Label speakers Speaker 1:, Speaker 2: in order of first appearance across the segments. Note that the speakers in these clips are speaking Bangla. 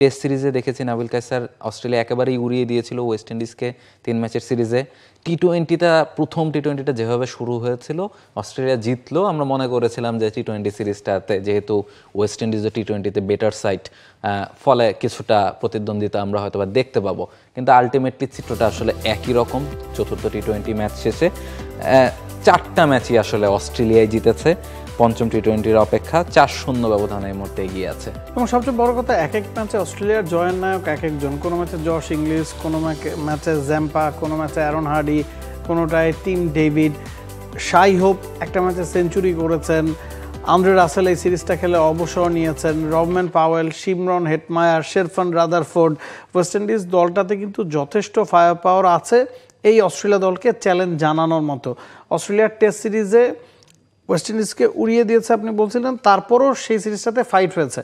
Speaker 1: টেস্ট সিরিজে দেখেছি নাবিল কায়সার অস্ট্রেলিয়া একেবারেই উড়িয়ে দিয়েছিল ওয়েস্ট ইন্ডিজকে 3 ম্যাচের সিরিজে। প্রথম টি-20টা যেভাবে শুরু হয়েছিল, অস্ট্রেলিয়া জিতলো, আমরা মনে করেছিলাম যে টি-20 সিরিজটাতে যেহেতু ওয়েস্ট ইন্ডিজও টি-20তে বেটার সাইড, ফলে কিছুটা প্রতিদ্বন্দ্বিতা আমরা হয়তো বা দেখতে পাবো। কিন্তু আলটিমেটলি চিত্রটা আসলে একই রকম। চতুর্থ টি-20 ম্যাচ শেষে 4টা ম্যাচই আসলে অস্ট্রেলিয়ায় জিতেছে। পঞ্চম টি-20-র অপেক্ষা 4-0 ব্যবধানে এই মুহূর্তে এগিয়ে আছে।
Speaker 2: এবং সবচেয়ে বড় কথা, এক এক ম্যাচে অস্ট্রেলিয়ার জয়ের নায়ক এক একজন। কোনো ম্যাচে জশ ইংলিশ, কোনো ম্যাচে জ্যাম্পা, কোনো ম্যাচে অ্যারন হার্ডি, কোনোটায় টিম ডেভিড, শাই হোপ একটা ম্যাচে সেঞ্চুরি করেছেন, আন্দ্রে রাসেল এই সিরিজটা খেলে অবসর নিয়েছেন, Rovman Powell, Shimron Hetmyer, Sherfane Rutherford. West Indies দলটাতে কিন্তু যথেষ্ট ফায়ার পাওয়ার আছে এই অস্ট্রেলিয়া দলকে চ্যালেঞ্জ জানানোর মতো। অস্ট্রেলিয়ার টেস্ট সিরিজে ওয়েস্ট ইন্ডিজকে উড়িয়ে দিয়েছে আপনি বলছিলেন, তারপরও সেই সিরিজটাতে ফাইট হয়েছে।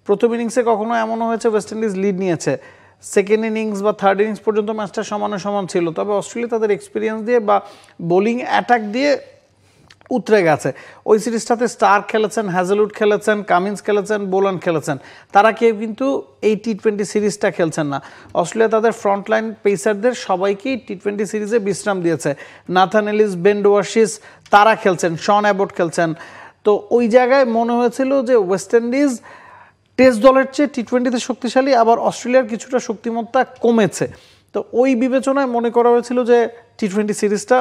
Speaker 2: প্রথম ইনিংসে কখনো এমনও হয়েছে ওয়েস্ট ইন্ডিজ লিড নিয়েছে, সেকেন্ড ইনিংস বা থার্ড ইনিংস পর্যন্ত ম্যাচটা সমানে সমান ছিল। তবে অস্ট্রেলিয়া তাদের এক্সপিরিয়েন্স দিয়ে বা বোলিং অ্যাটাক দিয়ে উতরে গেছে। ওই সিরিজটাতে স্টার খেলেছেন, হ্যাজেলউড খেলেছেন, কামিন্স খেলেছেন, বোলান খেলেছেন, তারা কেউ কিন্তু এই টি-20 সিরিজটা খেলছেন না। অস্ট্রেলিয়া তাদের ফ্রন্টলাইন পেসারদের সবাইকেই টি-20 সিরিজে বিশ্রাম দিয়েছে। নাথান এলিস, বেন ডোয়ার্শিস তারা খেলছেন, শন অ্যাবট খেলছেন। তো ওই জায়গায় মনে হয়েছিল যে ওয়েস্ট ইন্ডিজ টেস্ট দলের চেয়ে টি-20তে শক্তিশালী, আবার অস্ট্রেলিয়ার কিছুটা শক্তিমত্তা কমেছে। তো ওই বিবেচনায় মনে করা হয়েছিল যে টি-20 সিরিজটা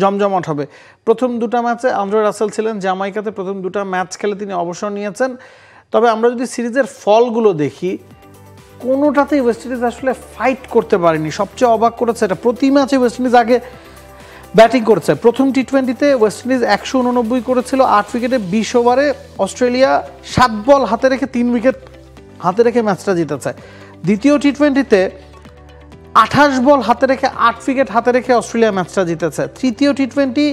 Speaker 2: জমজমাট হবে। প্রথম দুটা ম্যাচে আন্দ্রে রাসেল ছিলেন জামাইকাতে, প্রথম দুটা ম্যাচ খেলে তিনি অবসর নিয়েছেন। তবে আমরা যদি সিরিজের ফলগুলো দেখি, কোনোটাতেই ওয়েস্ট ইন্ডিজ আসলে ফাইট করতে পারেনি। সবচেয়ে অবাক করেছে এটা, প্রতি ম্যাচে ওয়েস্ট ইন্ডিজ আগে ব্যাটিং করেছে। প্রথম টি-20তে ওয়েস্ট ইন্ডিজ 189 করেছিল 8 উইকেটে 20 ওভারে। অস্ট্রেলিয়া 7 বল হাতে রেখে 3 উইকেট হাতে রেখে ম্যাচটা জিতেছে। দ্বিতীয় টি-20তে 28 বল হাতে রেখে 8 উইকেট হাতে রেখে অস্ট্রেলিয়া ম্যাচটা জিতেছে। তৃতীয় টি-20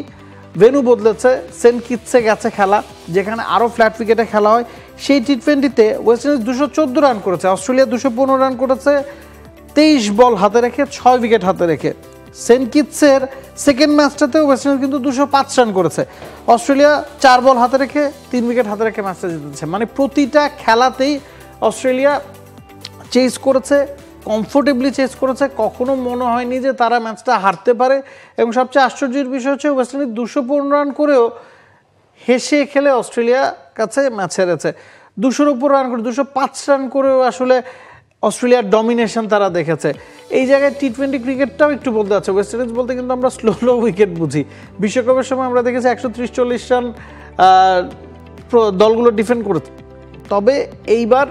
Speaker 2: ভেন্যু বদলেছে, সেন্ট কিটসে গেছে খেলা, যেখানে আরও ফ্ল্যাট উইকেটে খেলা হয়। সেই টি-20তে ওয়েস্ট ইন্ডিজ 214 রান করেছে, অস্ট্রেলিয়া 215 রান করেছে 23 বল হাতে রেখে 6 উইকেট হাতে রেখে। সেন্ট কিটসের সেকেন্ড ম্যাচটাতেও ওয়েস্ট ইন্ডিজ কিন্তু 205 রান করেছে, অস্ট্রেলিয়া 4 বল হাতে রেখে 3 উইকেট হাতে রেখে ম্যাচটা জিতেছে। মানে প্রতিটা খেলাতেই অস্ট্রেলিয়া চেস করেছে, কমফোর্টেবলি চেস করেছে, কখনো মনে হয়নি যে তারা ম্যাচটা হারতে পারে। এবং সবচেয়ে আশ্চর্যের বিষয় হচ্ছে ওয়েস্ট ইন্ডিজ 215 রান করেও হেসে খেলে অস্ট্রেলিয়ার কাছে ম্যাচ হেরেছে। 200-র উপর রান করে 205 রান করেও আসলে অস্ট্রেলিয়ার ডমিনেশন তারা দেখেছে। এই জায়গায় টি-20 ক্রিকেটটাও একটু বলতে আছে। ওয়েস্ট ইন্ডিজ বলতে কিন্তু আমরা স্লো উইকেট বুঝি। বিশ্বকাপের সময় আমরা দেখেছি 130-40 রান দলগুলো ডিফেন্ড করেছে। তবে এইবার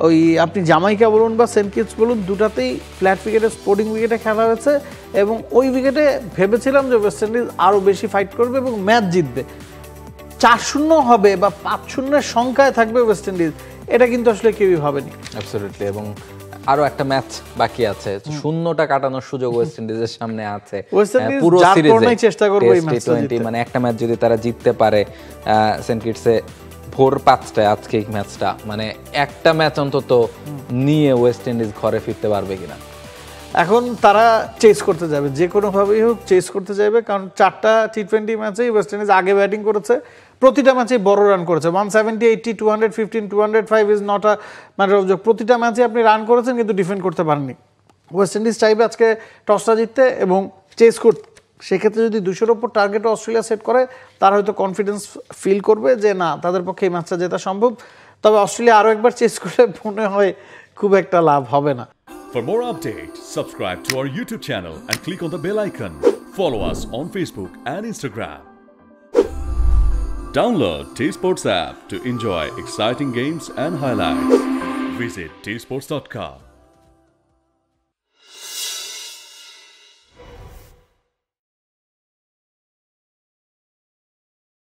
Speaker 2: ওই আপনি জামাইকা বলুন বা সেন্ট কিটস বলুন, দুটাতেই ফ্ল্যাট উইকেটে, স্পোর্টিং উইকেটে খেলা হয়েছে। এবং ওই উইকেটে ভেবেছিলাম যে ওয়েস্ট ইন্ডিজ আরও বেশি ফাইট করবে এবং ম্যাচ জিতবে। 4-0 হবে বা 5-0-এর সংখ্যায় থাকবে ওয়েস্ট ইন্ডিজ, এটা কিন্তু আসলে কেউই ভাবেনি।
Speaker 1: অ্যাবসলিউটলি। এবং আরো একটা ম্যাচ বাকি আছে, শূন্যটা কাটানোর সুযোগ ওয়েস্ট ইন্ডিজের সামনে আছে পুরো সিরিজে।
Speaker 2: চেষ্টা করবে এই ম্যাচটা
Speaker 1: টি-20 মানে একটা ম্যাচ যদি তারা জিততে পারে, সেন্ট কিটসে ভোর 5টায় আজকে এই ম্যাচটা, মানে একটা ম্যাচ অন্তত নিয়ে ওয়েস্ট ইন্ডিজ ঘরে ফিরতে পারবে কিনা।
Speaker 2: এখন তারা চেস করতে যাবে, যে কোনোভাবেই হোক চেস করতে যাবে, কারণ 4টা টি-20 ম্যাচেই ওয়েস্ট ইন্ডিজ আগে ব্যাটিং করেছে, প্রতিটা ম্যাচেই বড় রান করেছে। 170, 80, 215, 205 is not a matter of joke. প্রতিটা ম্যাচে আপনি রান করেছেন কিন্তু ডিফেন্ড করতে পারেননি। ওয়েস্ট ইন্ডিজ চাইবে আজকে টসটা জিততে এবং চেস করতে। সেক্ষেত্রে যদি 200-র ওপর টার্গেট অস্ট্রেলিয়া সেট করে, তারা হয়তো কনফিডেন্স ফিল করবে যে না, তাদের পক্ষে এই ম্যাচটা জেতা সম্ভব। তবে অস্ট্রেলিয়া আরও একবার চেস করলে মনে হয় খুব একটা লাভ হবে না।
Speaker 3: For more updates, subscribe to our YouTube channel and click on the bell icon. Follow us on Facebook and Instagram. Download T-Sports app to enjoy exciting games and highlights. Visit tsports.com.